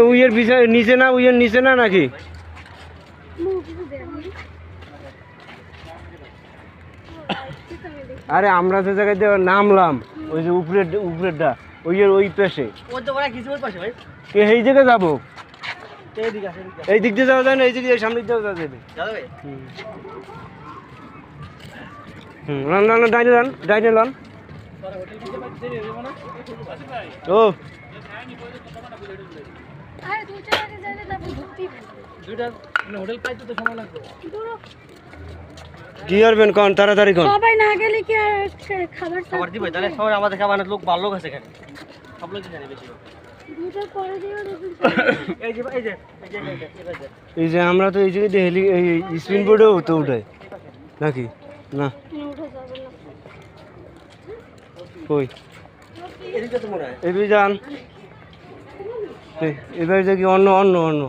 উইয়ের নিচে না, উইয়ের নিচে না নাকি? আরে আমরা যে জায়গায় নামলাম ওই যে উপরেরটা ওই পেশে এই জায়গায় যাবো। এই দিক দিয়ে যাওয়া যায় না, এই দিক দিয়ে সামনের দিকে যাওয়া যাবে। ডাইনে লান, ডাইনে লান। ও কি করবেন কোন তাড়াতাড়ি কোন? সবাই না গেলে কি আর খাবার দিবে? তাহলে সবাই আমাদের খাবারের লোক ভালো লোক আছে এখানে, সব লোক জানে বেশি। এই যে আমরা তো এই জায়গায় হেলি স্পিন বোর্ডেও তো উঠাই নাকি না? কই এবার যান, এবার দেখি অন্য অন্য অন্য